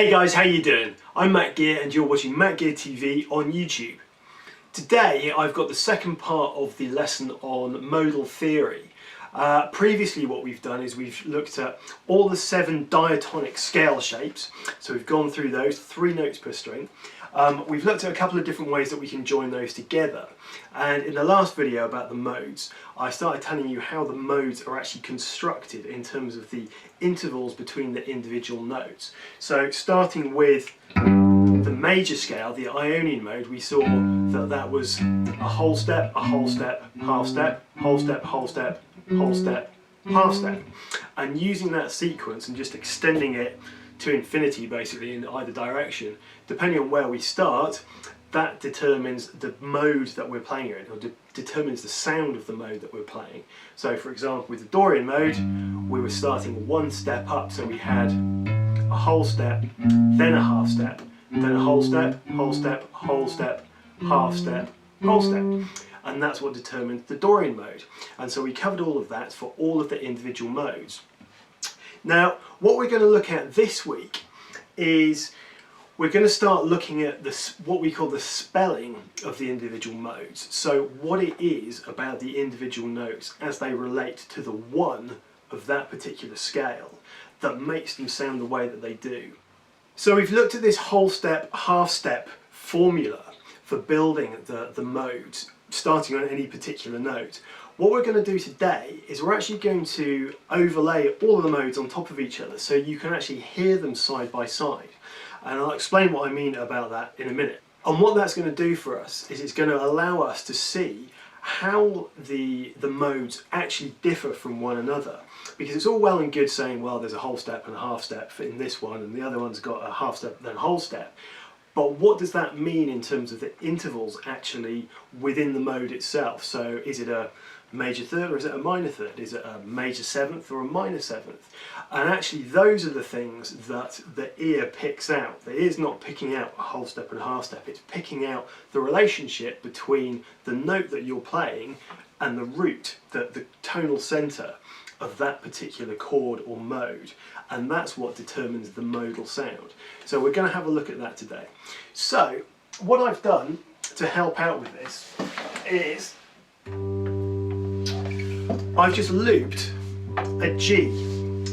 Hey guys, how you doing? I'm Matt Gear and you're watching Matt Gear TV on YouTube. Today I've got the second part of the lesson on modal theory. Previously what we've done is we've looked at all the 7 diatonic scale shapes. So we've gone through those, 3 notes per string. We've looked at a couple of different ways that we can join those together. And in the last video about the modes, I started telling you how the modes are actually constructed in terms of the intervals between the individual notes. So starting with the major scale, the Ionian mode, we saw that that was a whole step, half step, whole step, whole step, whole step, half step. And using that sequence and just extending it to infinity basically in either direction, depending on where we start, that determines the mode that we're playing in, or determines the sound of the mode that we're playing. So for example, with the Dorian mode, we were starting 1 step up, so we had a whole step, then a half step, then a whole step, whole step, whole step, half step, whole step. And that's what determined the Dorian mode. And so we covered all of that for all of the individual modes. Now, what we're going to look at this week is we're going to start looking at this, what we call the spelling of the individual modes. So what it is about the individual notes as they relate to the one of that particular scale that makes them sound the way that they do. So we've looked at this whole step, half step formula for building the modes, starting on any particular note. What we're going to do today is we're actually going to overlay all of the modes on top of each other so you can actually hear them side by side. And I'll explain what I mean about that in a minute. And what that's going to do for us is it's going to allow us to see how the modes actually differ from one another. Because it's all well and good saying, well, there's a whole step and a half step in this one and the other one's got a half step then a whole step. But what does that mean in terms of the intervals actually within the mode itself? So is it a major third or is it a minor third? Is it a major seventh or a minor seventh? And actually those are the things that the ear picks out. The ear's not picking out a whole step and a half step, it's picking out the relationship between the note that you're playing and the root, the tonal centre of that particular chord or mode. And that's what determines the modal sound. So we're going to have a look at that today. So what I've done to help out with this is I've just looped a G.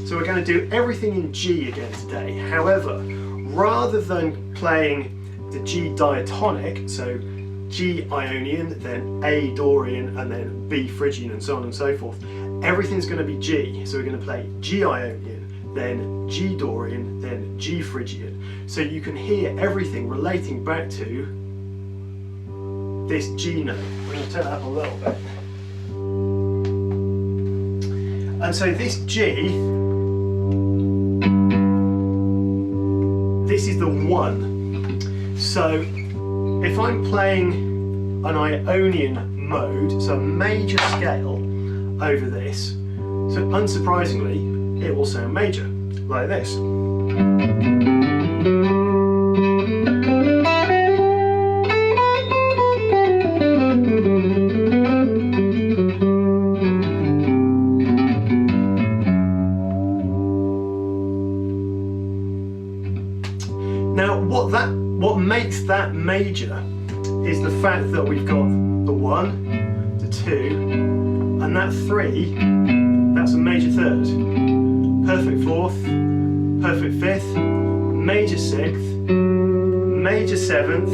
So we're going to do everything in G again today. However, rather than playing the G diatonic, so G Ionian, then A Dorian, and then B Phrygian, and so on and so forth, everything's going to be G. So we're going to play G Ionian, then G Dorian, then G Phrygian. So you can hear everything relating back to this G note. We're going to turn that up a little bit. And so this G, this is the 1. So if I'm playing an Ionian mode, so a major scale over this, so unsurprisingly it will sound major, like this. Now what makes that major is the fact that we've got the 1, the 2, and that 3, that's a major third, perfect 4th, perfect 5th, major 6th, major 7th,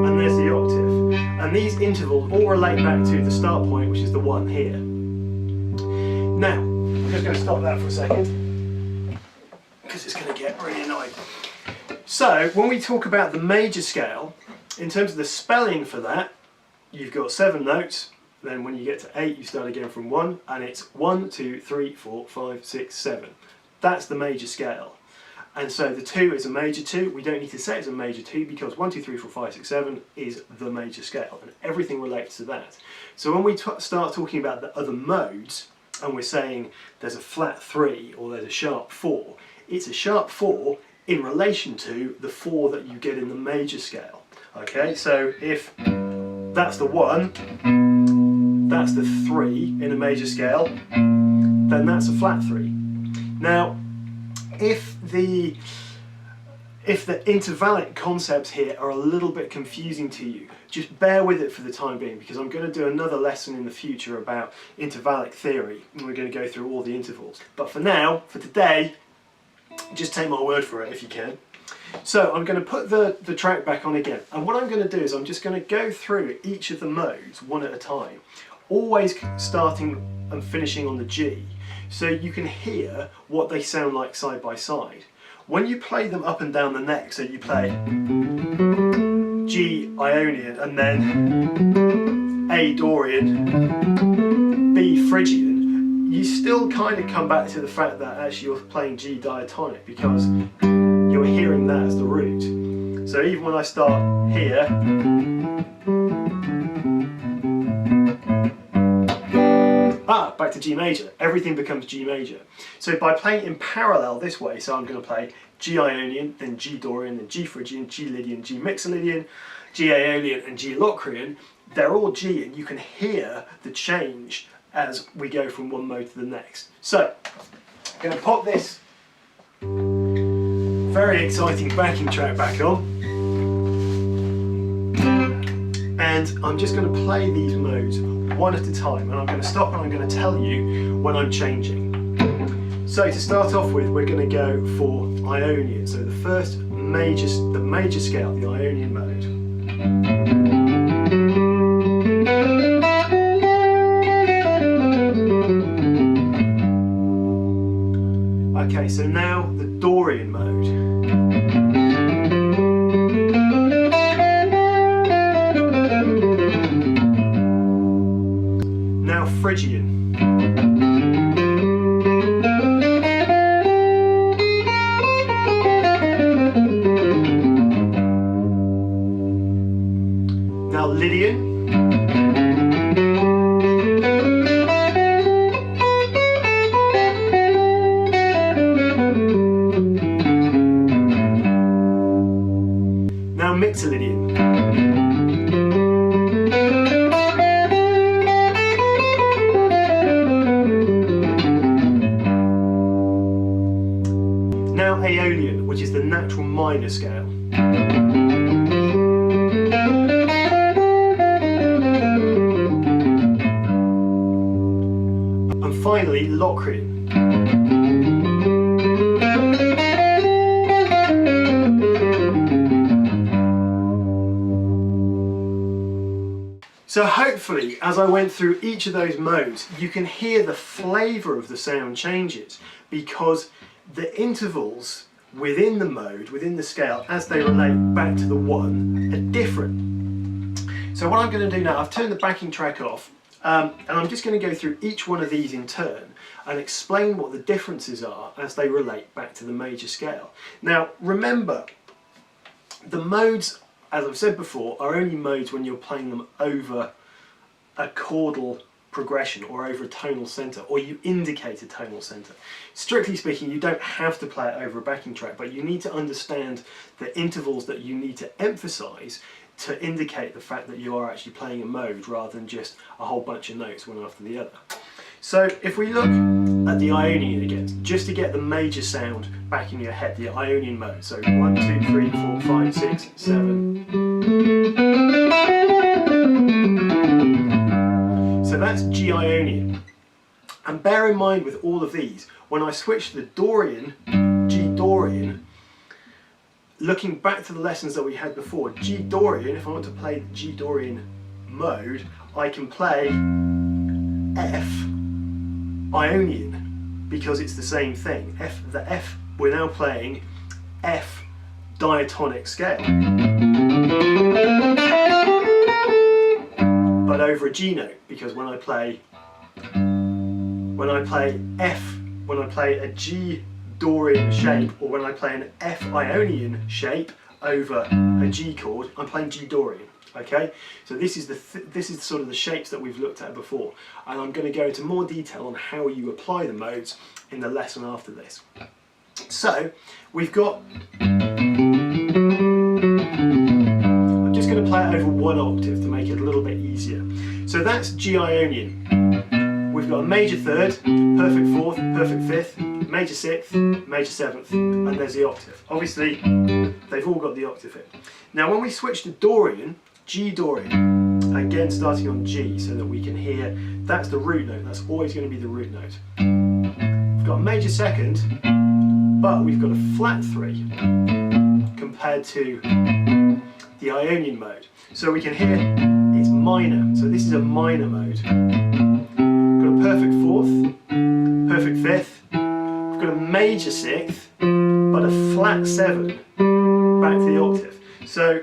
and there's the octave. And these intervals all relate back to the start point, which is the 1 here. Now, I'm just going to stop that for a second, because it's going to get really annoying. So, when we talk about the major scale, in terms of the spelling for that, you've got 7 notes, then when you get to 8 you start again from 1, and it's 1, 2, 3, 4, 5, 6, 7. That's the major scale. And so the 2 is a major 2, we don't need to say it's a major 2 because 1, 2, 3, 4, 5, 6, 7 is the major scale, and everything relates to that. So when we start talking about the other modes, and we're saying there's a flat 3 or there's a sharp 4, it's a sharp 4 in relation to the 4 that you get in the major scale. Okay, so if that's the 1, that's the 3 in a major scale, then that's a flat 3. Now, if the if the intervallic concepts here are a little bit confusing to you, just bear with it for the time being, because I'm going to do another lesson in the future about intervallic theory, and we're going to go through all the intervals. But for now, for today, just take my word for it if you can. So I'm going to put the track back on again, and what I'm going to do is I'm just going to go through each of the modes one at a time, always starting and finishing on the G, so you can hear what they sound like side by side. When you play them up and down the neck, so you play G Ionian and then A Dorian, B Phrygian, you still kind of come back to the fact that actually you're playing G diatonic, because you're hearing that as the root. So even when I start here, back to G major, everything becomes G major. So by playing in parallel this way, so I'm going to play G Ionian, then G Dorian, then G Phrygian, G Lydian, G Mixolydian, G Aeolian and G Locrian, they're all G, and you can hear the change as we go from one mode to the next. So I'm going to pop this very exciting backing track back on, and I'm just going to play these modes one at a time, and I'm going to stop and I'm going to tell you when I'm changing. So to start off with, we're going to go for Ionian. So the first major scale, the Ionian mode. Okay, so now the Dorian mode. Now Phrygian. Now Lydian. Now Mixolydian. Now Aeolian, which is the natural minor scale. And finally, Locrian. So hopefully, as I went through each of those modes, you can hear the flavour of the sound changes, because the intervals within the mode, within the scale, as they relate back to the one, are different. So what I'm going to do now, I've turned the backing track off, and I'm just going to go through each one of these in turn and explain what the differences are as they relate back to the major scale. Now remember, the modes, as I've said before, are only modes when you're playing them over a chordal progression or over a tonal centre, or you indicate a tonal centre. Strictly speaking, you don't have to play it over a backing track, but you need to understand the intervals that you need to emphasise to indicate the fact that you are actually playing a mode rather than just a whole bunch of notes one after the other. So if we look at the Ionian again, just to get the major sound back in your head, the Ionian mode. So 1, 2, 3, 4, 5, 6, 7. So that's G Ionian. And bear in mind with all of these, when I switch to the Dorian, G Dorian, looking back to the lessons that we had before, G Dorian, if I want to play the G Dorian mode, I can play F Ionian, because it's the same thing. We're now playing F diatonic scale, but over a G note, because when I play a G Dorian shape, or when I play an F Ionian shape over a G chord, I'm playing G Dorian. Okay, so this is sort of the shapes that we've looked at before, and I'm going to go into more detail on how you apply the modes in the lesson after this. So we've got, I'm just going to play it over one octave to make it a little bit easier. So that's G Ionian. We've got a major third, perfect fourth, perfect fifth, major sixth, major seventh, and there's the octave. Obviously they've all got the octave in. Now when we switch to Dorian, G Dorian, again starting on G so that we can hear, that's the root note, that's always going to be the root note. We've got a major second, but we've got a flat 3 compared to the Ionian mode. So we can hear it's minor, so this is a minor mode. We've got a perfect 4th, perfect 5th, we've got a major 6th, but a flat 7 back to the octave. So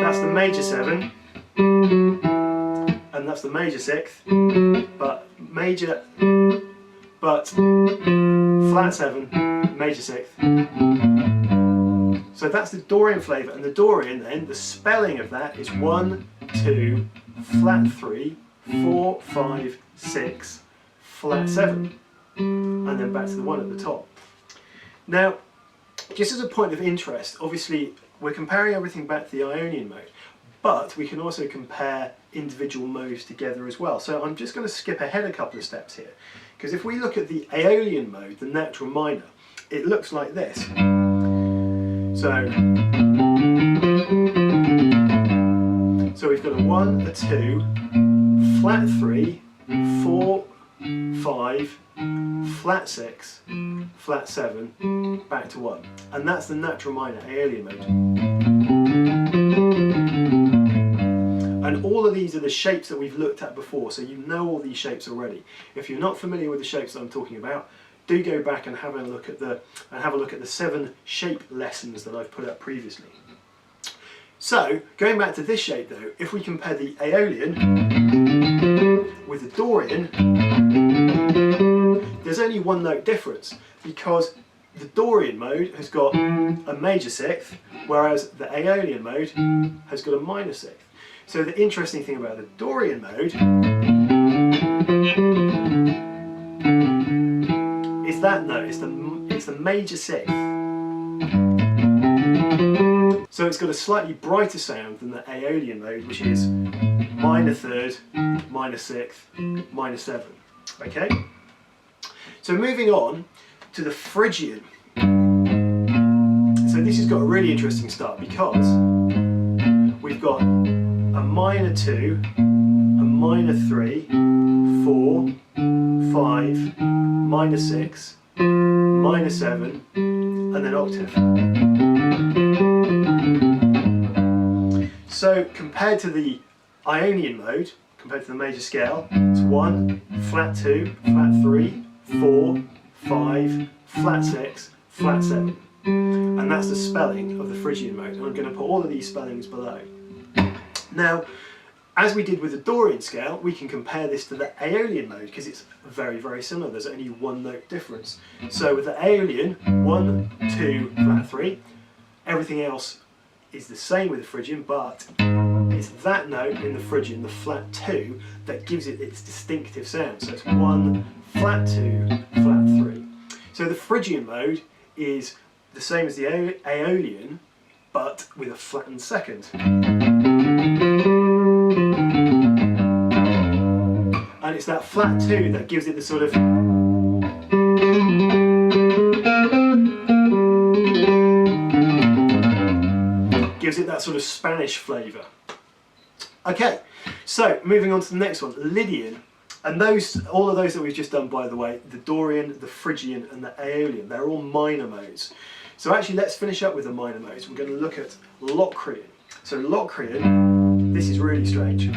that's the major 7, and that's the major 6th, but flat 7, major 6th. So that's the Dorian flavour, and the Dorian then, the spelling of that is 1, 2, flat 3, 4, 5, 6, flat 7, and then back to the 1 at the top. Now, just as a point of interest, obviously we're comparing everything back to the Ionian mode, but we can also compare individual modes together as well. So I'm just going to skip ahead a couple of steps here, because if we look at the Aeolian mode, the natural minor, it looks like this. So we've got a 1, a 2, flat 3, 4, 5, flat 6, flat 7, back to 1. And that's the natural minor, Aeolian mode. And all of these are the shapes that we've looked at before, so you know all these shapes already. If you're not familiar with the shapes that I'm talking about, do go back and have a look at the 7 shape lessons that I've put up previously. So, going back to this shape though, if we compare the Aeolian with the Dorian, there's only one note difference, because the Dorian mode has got a major 6th, whereas the Aeolian mode has got a minor 6th. So the interesting thing about the Dorian mode is that note, it's the major 6th. So it's got a slightly brighter sound than the Aeolian mode, which is minor 3rd, minor 6th, minor 7. Okay? So moving on to the Phrygian. So this has got a really interesting start, because we've got a minor 2, a minor 3, 4, 5, minor 6, minor 7, and then octave. So compared to the Ionian mode, compared to the major scale, it's 1, flat 2, flat 3, 4, 5, flat 6, flat 7. And that's the spelling of the Phrygian mode. And I'm going to put all of these spellings below. Now, as we did with the Dorian scale, we can compare this to the Aeolian mode, because it's very, very similar. There's only one note difference. So with the Aeolian, 1, 2, flat 3. Everything else is the same with the Phrygian, but it's that note in the Phrygian, the flat 2, that gives it its distinctive sound. So it's 1, flat 2, flat 3. So the Phrygian mode is the same as the Aeolian, but with a flattened second. And it's that flat 2 that gives it the sort of Spanish flavour. Okay, so moving on to the next one, Lydian. And all of those that we've just done, by the way, the Dorian, the Phrygian and the Aeolian, they're all minor modes. So actually let's finish up with the minor modes. We're going to look at Locrian. So Locrian, this is really strange.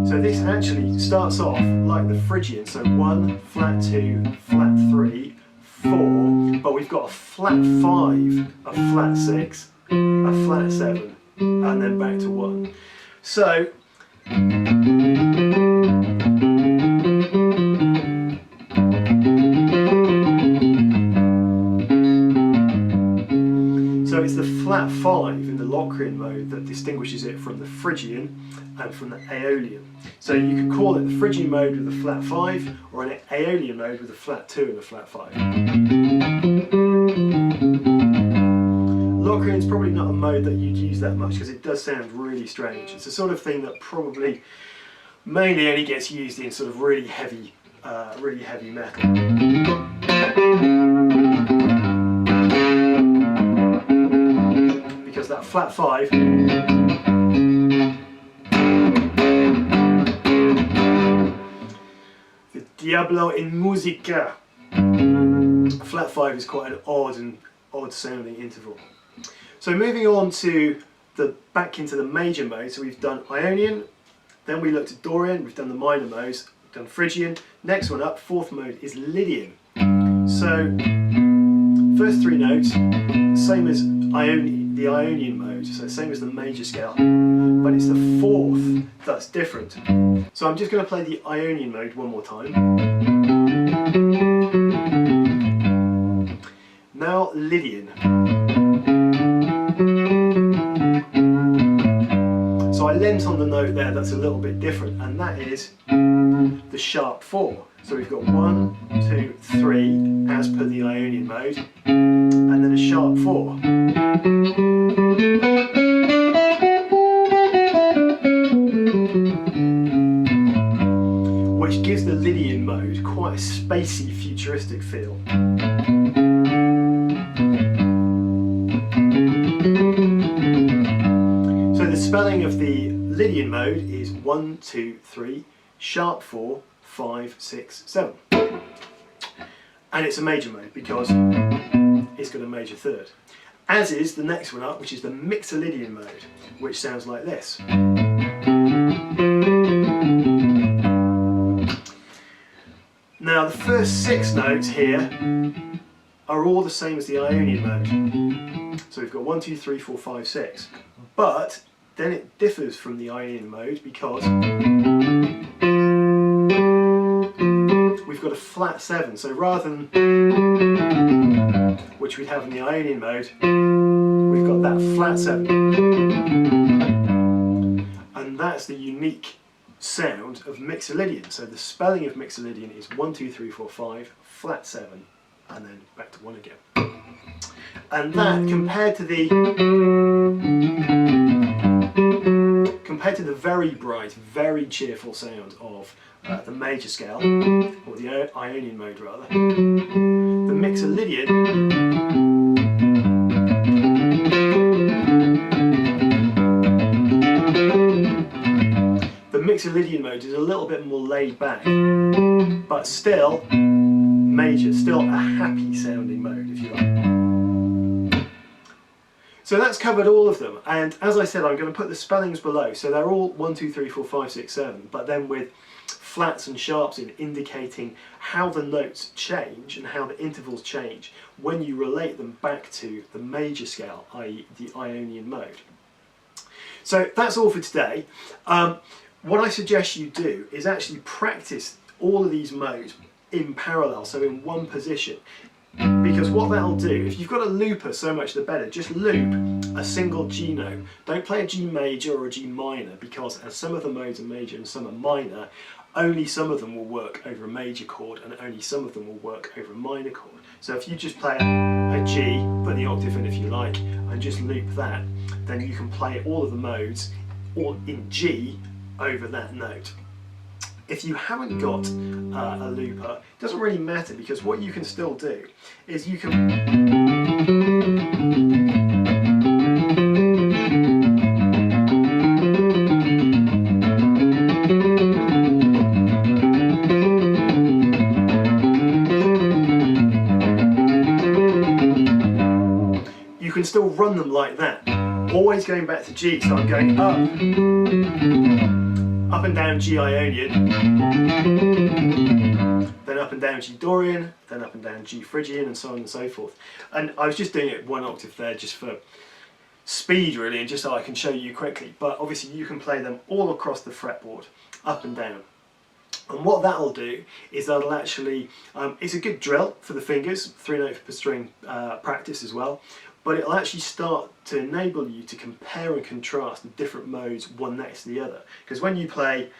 So this actually starts off like the Phrygian, so 1, flat 2, flat 3, 4, but we've got a flat 5, a flat 6, a flat 7, and then back to 1. So it's the flat 5 in the Locrian mode that distinguishes it from the Phrygian and from the Aeolian. So you could call it the Phrygian mode with a flat 5, or an Aeolian mode with a flat 2 and a flat 5. Locrian's probably not a mode that you'd use that much, because it does sound really strange. It's the sort of thing that probably mainly only gets used in sort of really heavy metal. that flat 5. The Diablo in Musica. Flat 5 is quite an odd sounding interval. So moving on to back into the major mode, so we've done Ionian, then we looked at Dorian, we've done the minor modes, we've done Phrygian. Next one up, fourth mode, is Lydian. So first 3 notes, same as the Ionian mode, so same as the major scale, but it's the fourth that's different. So I'm just going to play the Ionian mode one more time. Now Lydian. So I lent on the note there that's a little bit different, and that is the sharp 4. So we've got 1, 2, 3 as per the Ionian mode, and then a sharp 4. Which gives the Lydian mode quite a spacey, futuristic feel. So the spelling of the Lydian mode is 1, 2, 3, sharp 4, 5, 6, 7. And it's a major mode because it's got a major third. As is the next one up, which is the Mixolydian mode, which sounds like this. Now the first 6 notes here are all the same as the Ionian mode. So we've got 1, 2, 3, 4, 5, 6. But then it differs from the Ionian mode because we've got a flat 7. So rather than which we'd have in the Ionian mode, we've got that flat 7. And that's the unique sound of Mixolydian. So the spelling of Mixolydian is 1, 2, 3, 4, 5, flat 7, and then back to 1 again. And that compared to the very bright, very cheerful sound of the major scale, or the Ionian mode rather, the Mixolydian mode is a little bit more laid back, but still major, still a happy sounding mode if you like. So that's covered all of them, and as I said, I'm going to put the spellings below, so they're all 1, 2, 3, 4, 5, 6, 7, but then with flats and sharps in, indicating how the notes change and how the intervals change when you relate them back to the major scale, i.e. the Ionian mode. So that's all for today. What I suggest you do is actually practice all of these modes in parallel, so in one position. Because what that'll do, if you've got a looper, so much the better. Just loop a single G note. Don't play a G major or a G minor, because as some of the modes are major and some are minor, only some of them will work over a major chord and only some of them will work over a minor chord. So if you just play a G, put the octave in if you like, and just loop that, then you can play all of the modes or in G over that note. If you haven't got a looper, it doesn't really matter, because what you can still do is you can still run them like that, always going back to G. So I'm going up and down G Ionian, then up and down G Dorian, then up and down G Phrygian, and so on and so forth. And I was just doing it 1 octave there just for speed really, and just so I can show you quickly, but obviously you can play them all across the fretboard, up and down. And what that'll do is that'll actually, it's a good drill for the fingers, 3 notes per string practice as well, but it'll actually start to enable you to compare and contrast the different modes one next to the other. Because when you play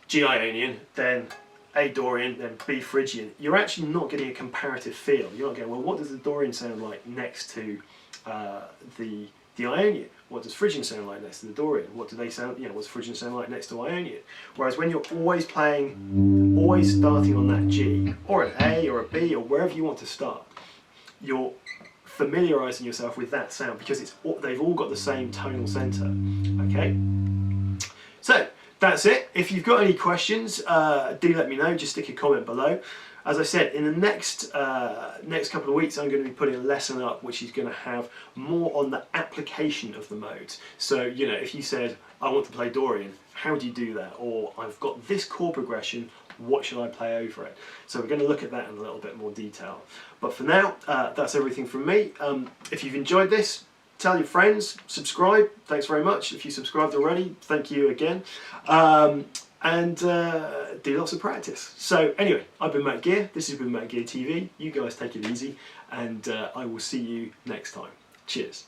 G Ionian, then A Dorian, then B Phrygian, you're actually not getting a comparative feel. You're not going, well, what does the Dorian sound like next to the Ionian? What does Phrygian sound like next to the Dorian? What do they sound, what's Phrygian sound like next to Ionian? Whereas when you're always playing, always starting on that G, or an A or a B, or wherever you want to start, your familiarising yourself with that sound, because they've all got the same tonal centre. Okay, so that's it. If you've got any questions, do let me know. Just stick a comment below. As I said, in the next couple of weeks, I'm going to be putting a lesson up which is going to have more on the application of the modes. So, you know, if you said, I want to play Dorian, how do you do that? Or I've got this chord progression, what should I play over it? So we're going to look at that in a little bit more detail. But for now, that's everything from me. If you've enjoyed this, tell your friends, subscribe. Thanks very much. If you subscribed already, thank you again. And do lots of practice. So anyway, I've been Matt Gear, this has been Matt Gear TV. You guys take it easy, and I will see you next time. Cheers.